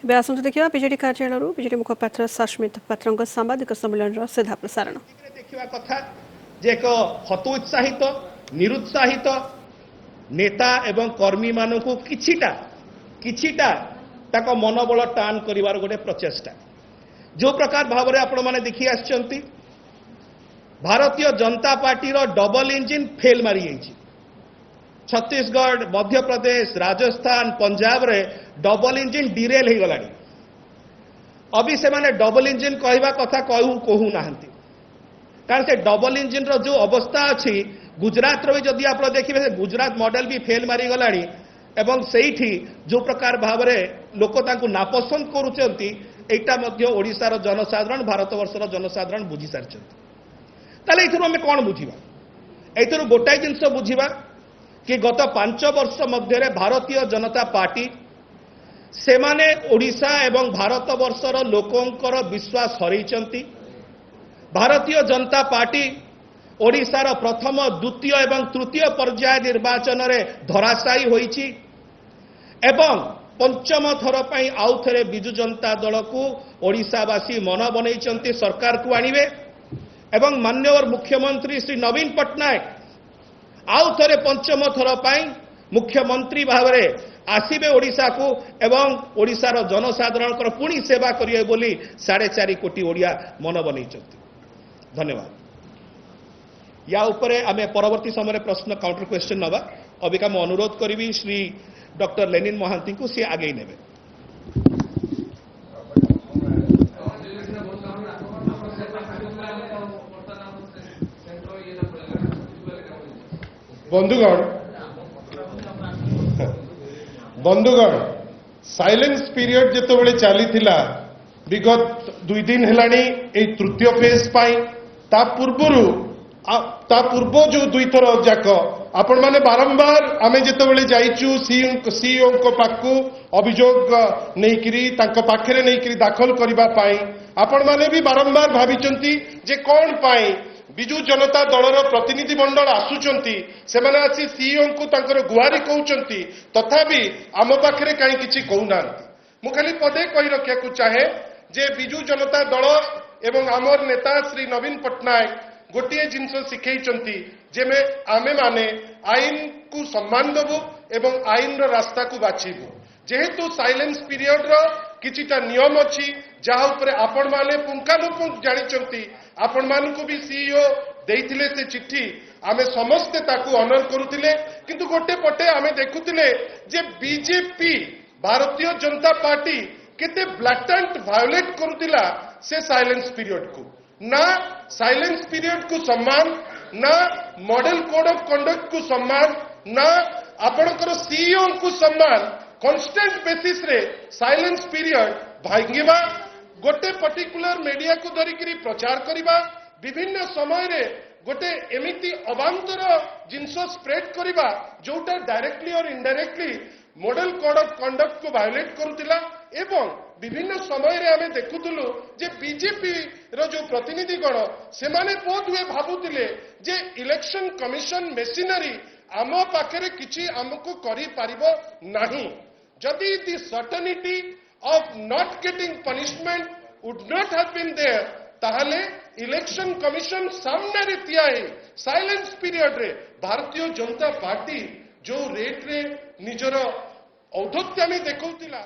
ଏବେ ଆସନ୍ତୁ ଦେଖିବା ବିଜେଡି କାର୍ଯ୍ୟାଳୟରୁ ବିଜେଡି ମୁଖପାତ୍ର ସସ୍ମିତ ପାତ୍ରଙ୍କ ସାମ୍ବାଦିକ ସମ୍ମିଳନୀର ସିଧା ପ୍ରସାରଣ। ଦେଖିବା କଥା ଯେ ଏକ ହତୋତ୍ସାହିତ ନିରୁତ୍ସାହିତ ନେତା ଏବଂ କର୍ମୀ ମାନଙ୍କୁ କିଛିଟା ତାଙ୍କ ମନୋବଳ ଟାନ୍ କରିବାର ଗୋଟେ ପ୍ରଚେଷ୍ଟା जो प्रकार भाव में आपण मैंने देखी आछंती Bharatiya Janata party double engine fail मारी जाइए। छत्तीसगढ़ मध्य प्रदेश राजस्थान पंजाब रे डबल इंजिन डिरेल हो गला। अभी से माने डबल इंजिन कहवा कथा कहू ना कारण से डबल इंजिन रो जो अवस्था अच्छी गुजरात रो जदि आप देखिए गुजरात मॉडल भी फेल मारी गला एवं सेठी जो प्रकार भाव में लोक तांको नापसंद करुचंती एटा मध्य ओडिशार जनसाधारण भारतवर्षर जनसाधारण बुझी सारी ताले आम कौन बुझा एथर गोटाए जिनस बुझा कि गत 5 वर्ष मध्य भारतीय जनता पार्टी से माने ओडिशा एवं भारतवर्षर लोकंकर विश्वास हरैचंती। भारतीय जनता पार्टी ओडिशार प्रथम द्वितीय एवं तृतीय पर्याय निर्वाचन में धराशायी होईची एवं पंचम थर पर आउ थे विजु जनता दल को ओडिशावासी मन बनई सरकार को आणवे एवं माननीय मुख्यमंत्री श्री नवीन पट्टनायक आउ थे पंचम थर पर मुख्यमंत्री भाव में आसवे ओडिशा को एवं ओडिशार जनसाधारण पुणी सेवा करेंगे बोली 4.5 कोटी ओडिया मन बनई। धन्यवाद। या उपरे आमे परवर्ती समय प्रश्न काउंटर क्वेश्चन नवा अबिका मैं अनुरोध करी श्री डॉक्टर लेनिन महांती को सी आगे ने बंधुगण साइलेंस पीरियड जिते चली विगत 2 दिन है तृतीय फेज ता पूर्व जो 2 थर जाक आपण माने बारंबार आमे जितेबले जाइचु सीईओ को पाखु अभियोग नहींकरी तांको पाखरे नहींकरी दाखल करिबा पाई आपण माने भी बारंबार भाविचंती जे कोन पाई बिजु जनता दलर प्रतिनिधि मंडल आसुचंती से माने आसी सीईओ को तांकर गुहारी कहउचंती तथापि आम पाखरे काई किछि कहउनांती। मु खाली पदे कहि रखिया को चाहे जे बिजु जनता दल एवं आमर नेता श्री नवीन पट्टनायक गोटे जिनस शिखई जे में आमे माने आईन को सम्मान देबू एवं आईन रो रास्ता को बाछिबू जेहेतु साइलेंस पीरियड रो किछिटा नियम अछि जहा ऊपर आपण माने पुंखानुपुंख जानिचंती आपण मान को भी सीईओ देइथिले से चिट्ठी आमे समस्त ताकू ऑनर करूथिले किंतु गोटे पटे आमे देखुथिले जे बीजेपी भारतीय जनता पार्टी केते ब्लैटेंट वायोलेट करूथिला से साइलेंस पीरियड को ना साइलेंस पीरियड को सम्मान ना मॉडल कोड ऑफ कंडक्ट को सम्मान ना आपणकर सीईओ को सम्मान कांस्टेंट बेसिस रे साइलेंस पीरियड भांगिबा गोटे पर्टिकुलर मीडिया को धरिकरी प्रचार करिबा विभिन्न समय रे गोटे एमिति अवांतर जिनस स्प्रेड करिबा जोटा डायरेक्टली और indirectly model code of conduct को वायोलेट करूतिला एवं विभिन्न समय रे आमे देखुतलु जे बीजेपी रो जो प्रतिनिधि गण से माने बहुत हुए भाबुतिले जे इलेक्शन कमिशन मेशिनरी आम पाखरे किछि हमको करि पारिबो नाही जदि the certainty of not getting punishment would not have been there ताहले इलेक्शन कमिशन सामने रे थियाई साइलेंस पीरियड रे भारतीय जनता पार्टी जो रेट रे निजर औद्धत्यामी देखौतिला